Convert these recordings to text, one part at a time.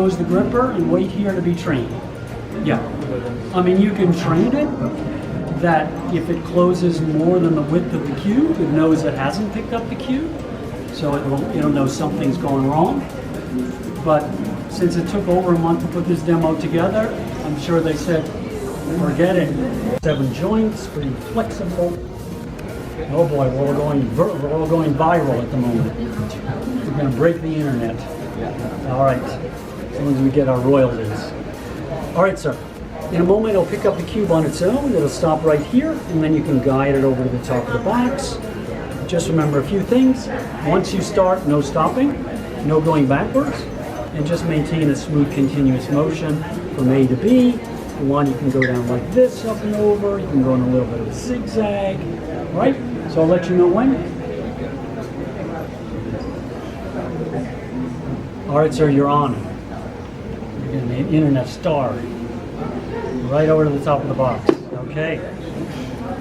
close the gripper and wait here to be trained. Yeah. I mean, you can train it that if it closes more than the width of the cube, it knows it hasn't picked up the cube. So it'll know something's going wrong. But since it took over a month to put this demo together, I'm sure they said, forget it. 7 joints, pretty flexible. Oh boy, we're all going viral at the moment. We're going to break the internet. All right, as long as we get our royalties. All right, sir. In a moment, it'll pick up the cube on its own. It'll stop right here, and then you can guide it over to the top of the box. Just remember a few things. Once you start, no stopping, no going backwards, and just maintain a smooth, continuous motion from A to B. If you want, you can go down like this, up and over. You can go in a little bit of a zigzag, right? So I'll let you know when. All right, sir, you're on. You're going to be an internet star. Right over to the top of the box. Okay.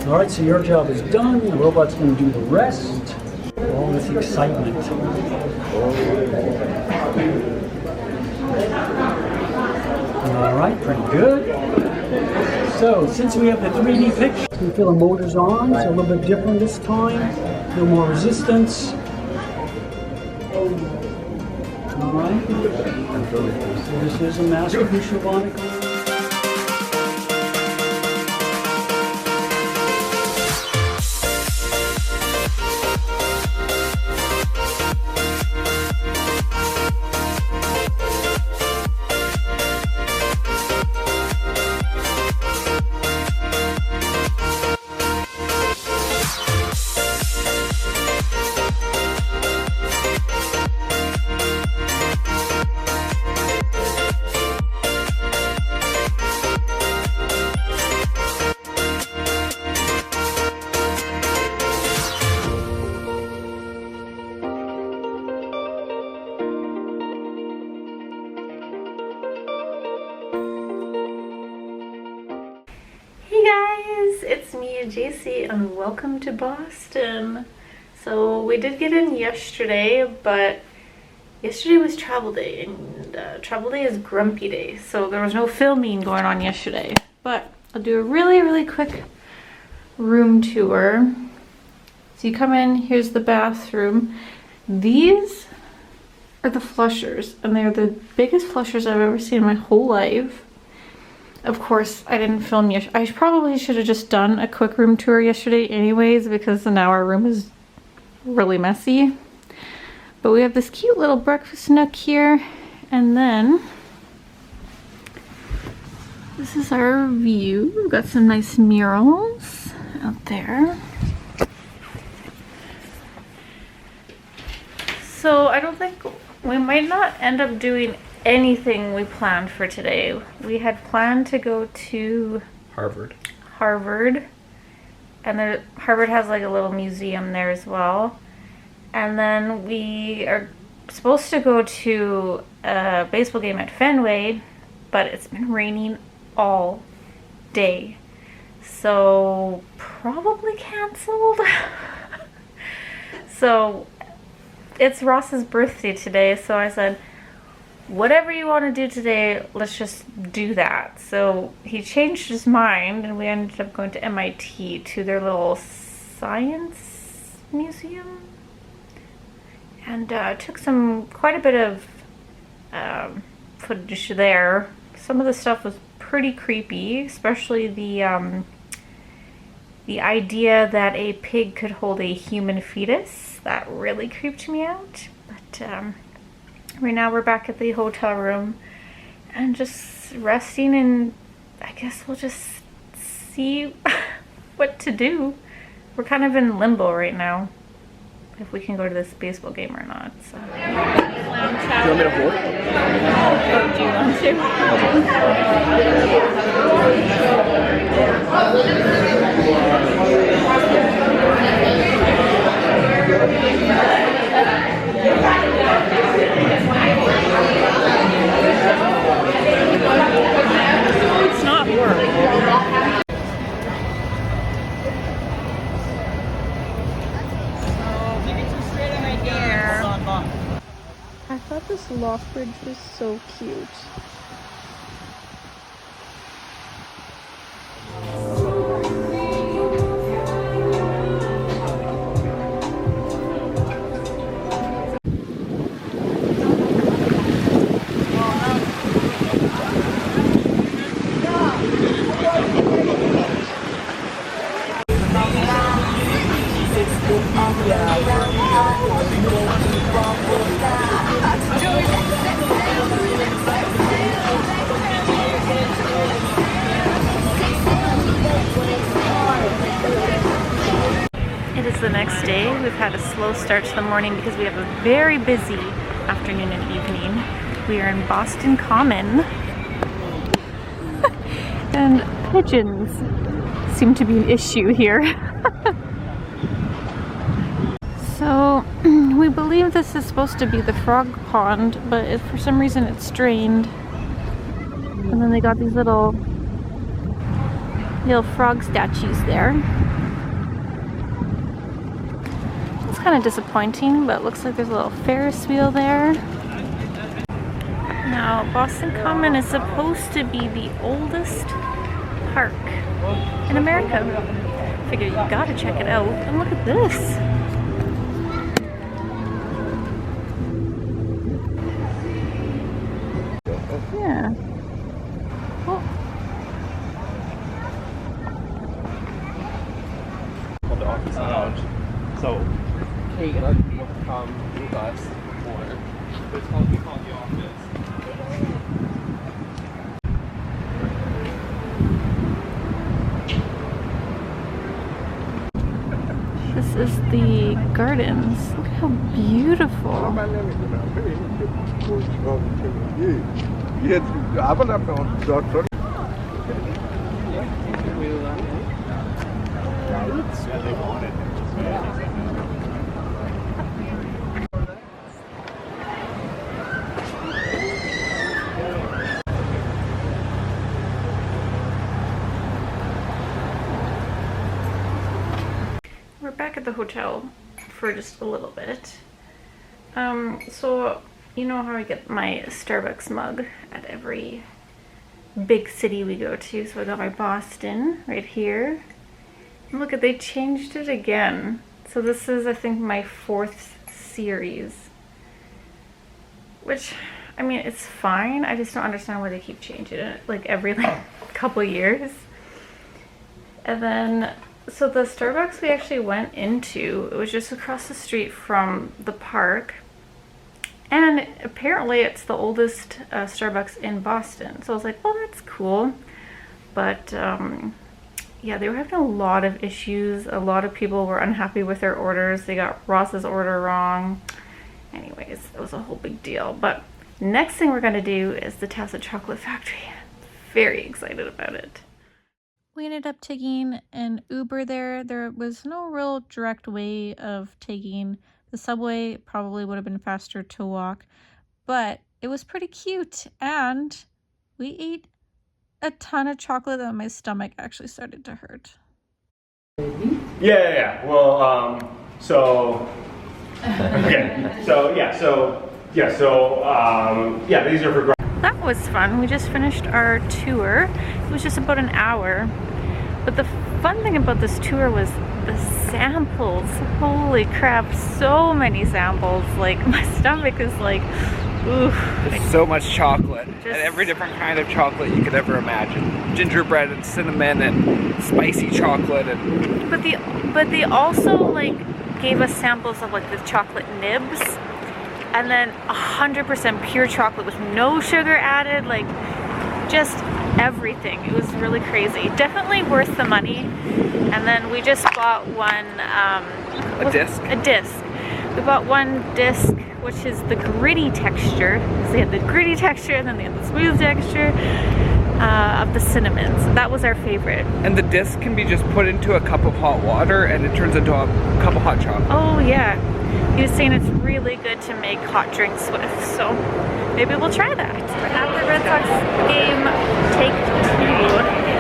All right, so your job is done. The robot's going to do the rest. All this excitement. All right, pretty good. So, since we have the 3D picture, we feel the motor's on. It's a little bit different this time. A little more resistance. All right. So this is a Masterpiece Robotic. It's me, JC, and welcome to Boston. So we did get in yesterday, but yesterday was travel day, and travel day is grumpy day, so there was no filming going on yesterday. But I'll do a really quick room tour. So you come in, here's the bathroom. These are the flushers, and they're the biggest flushers I've ever seen in my whole life. Of course, I didn't film yesterday. I probably should have just done a quick room tour yesterday anyways, because now our room is really messy. But we have this cute little breakfast nook here, and then this is our view. We've got some nice murals out there. So I don't think we might not end up doing anything we planned for today. We had planned to go to Harvard, and Harvard has like a little museum there as well. And then we are supposed to go to a baseball game at Fenway, but it's been raining all day, so probably canceled. So it's Ross's birthday today, so I said, whatever you want to do today, let's just do that. So he changed his mind, and we ended up going to MIT to their little science museum, and took quite a bit of footage there. Some of the stuff was pretty creepy, especially the idea that a pig could hold a human fetus. That really creeped me out. But right now we're back at the hotel room and just resting, and I guess we'll just see what to do. We're kind of in limbo right now, if we can go to this baseball game or not. So. Do you want me to hold? Do you want It's not working. I thought this Lothbridge was so cute. It is the next day. We've had a slow start to the morning because we have a very busy afternoon and evening. We are in Boston Common. And pigeons seem to be an issue here. So we believe this is supposed to be the frog pond, but for some reason it's drained. And then they got these little frog statues there. It's kind of disappointing, but it looks like there's a little Ferris wheel there. Now, Boston Common is supposed to be the oldest park in America. I figured you gotta check it out. And look at this. Yeah. Oh. On the office lounge. So, Kate will come with us for it's called the office. This is the gardens. Look how beautiful. We're back at the hotel for just a little bit. So you know how I get my Starbucks mug at every big city we go to. So I got my Boston right here. And look at, they changed it again. So this is, I think, my 4th series. Which, I mean, it's fine. I just don't understand why they keep changing it like every couple years. And then, so the Starbucks we actually went into, it was just across the street from the park. And apparently it's the oldest Starbucks in Boston. So I was like, well, that's cool. But yeah, they were having a lot of issues. A lot of people were unhappy with their orders. They got Ross's order wrong. Anyways, it was a whole big deal. But next thing we're gonna do is the Tassa Chocolate Factory. Very excited about it. We ended up taking an Uber there. There was no real direct way of taking the subway. Probably would have been faster to walk, but it was pretty cute. And we ate a ton of chocolate that my stomach actually started to hurt. Yeah. Well, so okay. Yeah, these are for. That was fun. We just finished our tour. It was just about an hour. But the fun thing about this tour was the samples. Holy crap, so many samples. Like, my stomach is like, oof. There's so much chocolate. And every different kind of chocolate you could ever imagine. Gingerbread and cinnamon and spicy chocolate and But they also like gave us samples of like the chocolate nibs. And then 100% pure chocolate with no sugar added, like just everything. It was really crazy. Definitely worth the money. And then we just bought one, a disc. We bought one disc, which is the gritty texture. So they had the gritty texture and then they had the smooth texture of the cinnamons. That was our favorite. And the disc can be just put into a cup of hot water and it turns into a cup of hot chocolate. Oh yeah. He was saying it's really good to make hot drinks with, so maybe we'll try that. We're at the Red Sox game, take 2.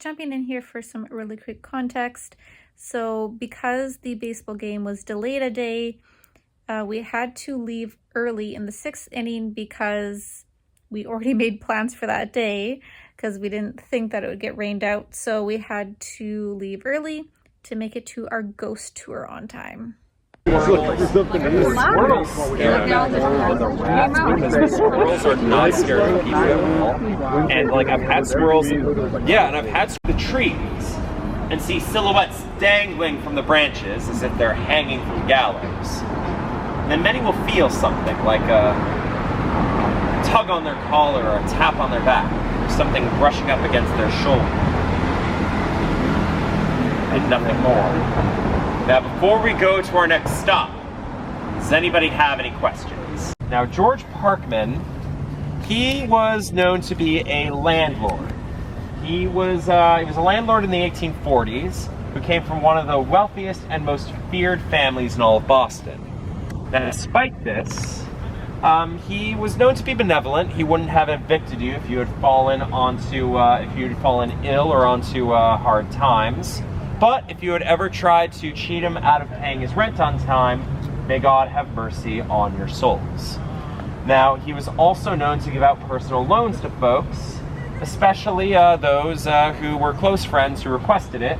jumping in here for some really quick context. So because the baseball game was delayed a day, we had to leave early in the 6th inning because we already made plans for that day because we didn't think that it would get rained out. So we had to leave early to make it to our ghost tour on time. Squirrels scare me more than the rats because the squirrels are not scared of people at all. And like I've had squirrels, and I've had the trees and see silhouettes dangling from the branches as if they're hanging from gallows. Then many will feel something like a tug on their collar or a tap on their back, or something brushing up against their shoulder. And nothing more. Now, before we go to our next stop, does anybody have any questions? Now, George Parkman, he was known to be a landlord. He was a landlord in the 1840s who came from one of the wealthiest and most feared families in all of Boston. Now, despite this, he was known to be benevolent. He wouldn't have evicted you if you had fallen ill or onto hard times. But if you had ever tried to cheat him out of paying his rent on time, may God have mercy on your souls. Now, he was also known to give out personal loans to folks, especially those who were close friends who requested it.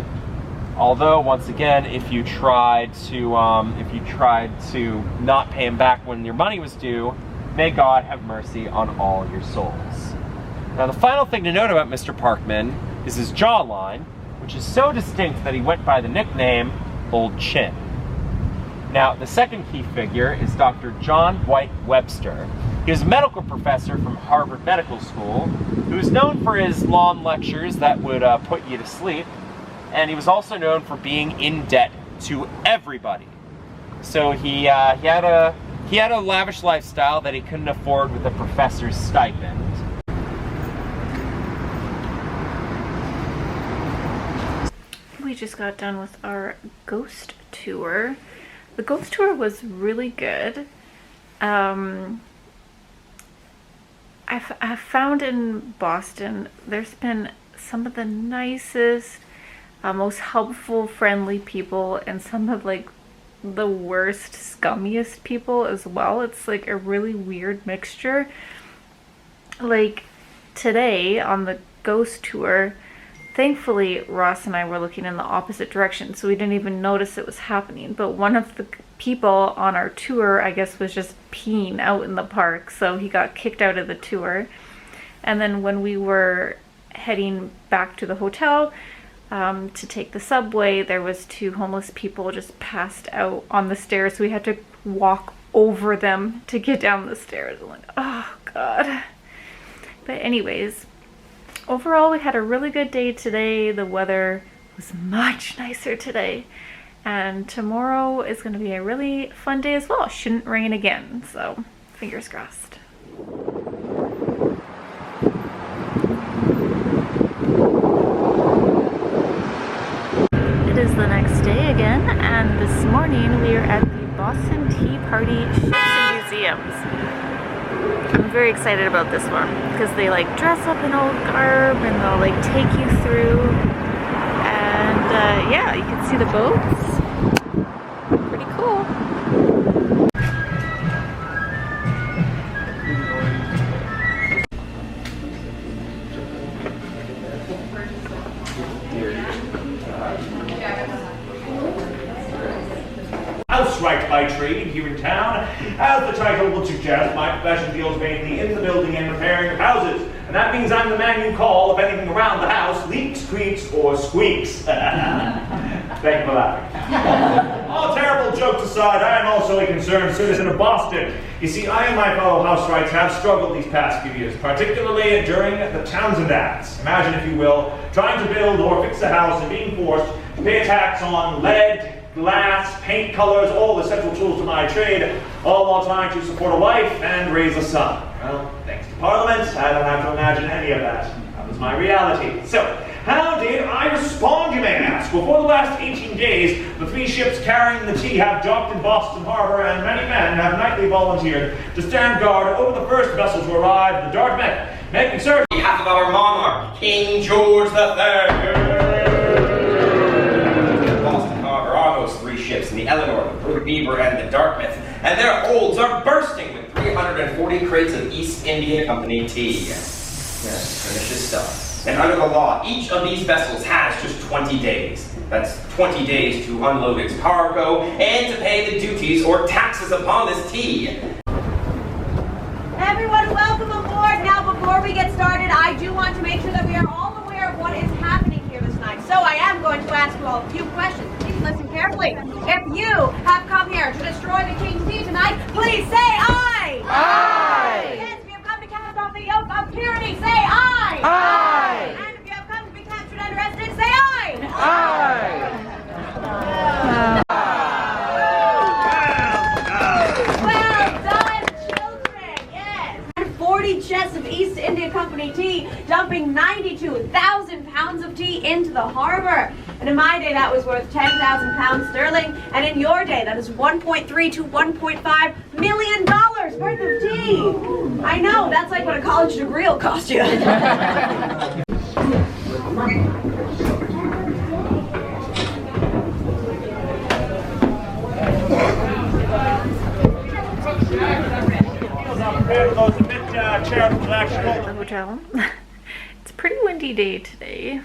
Although, once again, if you tried to not pay him back when your money was due, may God have mercy on all your souls. Now, the final thing to note about Mr. Parkman is his jawline, which is so distinct that he went by the nickname Old Chin. Now, the second key figure is Dr. John White Webster. He was a medical professor from Harvard Medical School, who was known for his long lectures that would put you to sleep, and he was also known for being in debt to everybody. So he had a lavish lifestyle that he couldn't afford with a professor's stipend. We just got done with our ghost tour. The ghost tour was really good. I found in Boston there's been some of the nicest, most helpful, friendly people, and some of like the worst, scummiest people as well. It's like a really weird mixture. Like today on the ghost tour, thankfully, Ross and I were looking in the opposite direction, so we didn't even notice it was happening. But one of the people on our tour, I guess, was just peeing out in the park, so he got kicked out of the tour. And then when we were heading back to the hotel to take the subway, there was 2 homeless people just passed out on the stairs, so we had to walk over them to get down the stairs. I'm like, oh, God. But anyways, overall, we had a really good day today. The weather was much nicer today. And tomorrow is going to be a really fun day as well. Shouldn't rain again, so fingers crossed. It is the next day again, and this morning we are at the Boston Tea Party Ships and Museums. I'm very excited about this one because they like dress up in old garb and they'll like take you through, and yeah, you can see the boats. Pretty cool. Housewright by trade here in town. As the title would suggest, my profession deals mainly in the building and repairing of houses. And that means I'm the man you call if anything around the house leaks, creaks, or squeaks. Thank you for laughing. All terrible jokes aside, I am also a concerned citizen of Boston. You see, I and my fellow housewrights have struggled these past few years, particularly during the Townsend Acts. Imagine, if you will, trying to build or fix a house and being forced to pay a tax on lead, glass, paint colors, all the essential tools to my trade, all while trying to support a wife and raise a son. Well, thanks to Parliament, I don't have to imagine any of that. That was my reality. So, how did I respond, you may ask? Well, for the last 18 days, the 3 ships carrying the tea have docked in Boston Harbor, and many men have nightly volunteered to stand guard over the first vessel to arrive, the Dartmouth. May I serve? On behalf of our monarch, King George III. Boston, however, are those 3 ships in the Eleanor, the Blue Beaver, and the Dartmouth, and their holds are bursting with 340 crates of East India Company tea. Yes, delicious stuff. And under the law, each of these vessels has just 20 days. That's 20 days to unload its cargo and to pay the duties or taxes upon this tea. Everyone, welcome aboard. Now, before we get started, I do want to make sure that we are all aware of what is happening here this night. So I am going to ask you all a few questions. Please listen carefully. If you have come here to destroy the King's tea tonight, please say aye. Aye. Yes, if you have come to cast off the yoke of tyranny, say aye. Aye. And if you have come to be captured and arrested, say aye. Aye. Well done, children. Yes. 40 chests of East India Company tea, dumping 92,000 pounds of tea into the harbor. And in my day, that was worth 10,000 pounds sterling. And in your day, that is $1.3 to $1.5 million worth of tea. I know, that's like what a college degree will cost you. The hotel. It's a pretty windy day today.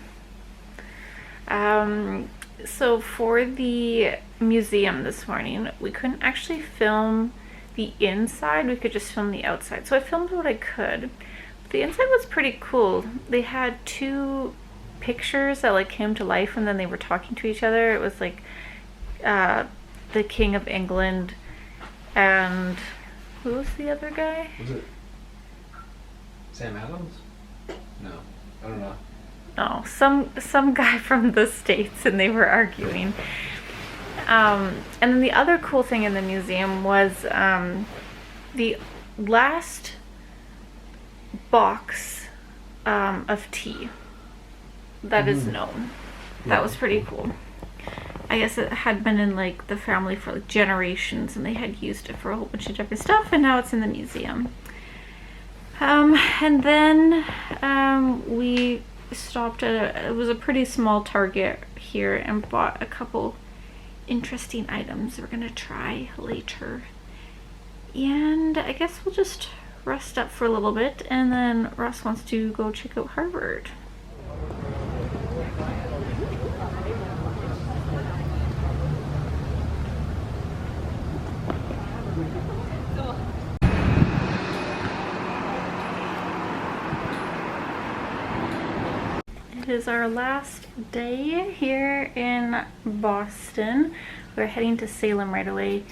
So for the museum this morning, we couldn't actually film the inside, we could just film the outside. So I filmed what I could. The inside was pretty cool. They had 2 pictures that like came to life and then they were talking to each other. It was like the King of England and who was the other guy? Was it Sam Adams? No, I don't know. No, some guy from the States, and they were arguing. And then the other cool thing in the museum was the last box of tea that is known. That was pretty cool. I guess it had been in like the family for like generations, and they had used it for a whole bunch of different stuff, and now it's in the museum. And then we stopped at it was a pretty small Target here and bought a couple interesting items we're gonna try later. And I guess we'll just rest up for a little bit, and then Ross wants to go check out Harvard. It is our last day here in Boston. We're heading to Salem right away.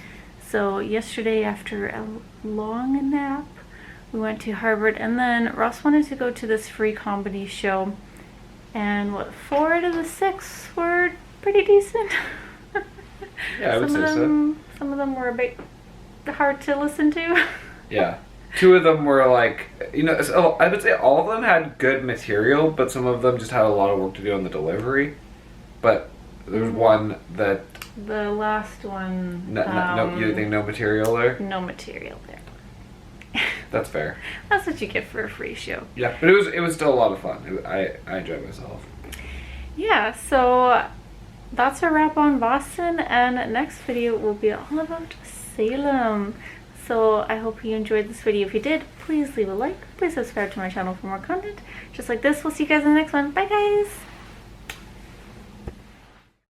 So yesterday, after a long nap, we went to Harvard, and then Ross wanted to go to this free comedy show, and what, 4 out of the 6 were pretty decent. Yeah, I would say so. Some of them were a bit hard to listen to. Yeah. 2 of them were like, you know, so I would say all of them had good material, but some of them just had a lot of work to do on the delivery. But there was one that... The last one... No, you think no material there? No material there. That's fair. That's what you get for a free show. Yeah, but it was still a lot of fun. I enjoyed myself. Yeah, so that's a wrap on Boston, and next video will be all about Salem. So I hope you enjoyed this video. If you did, please leave a like. Please subscribe to my channel for more content just like this. We'll see you guys in the next one. Bye guys!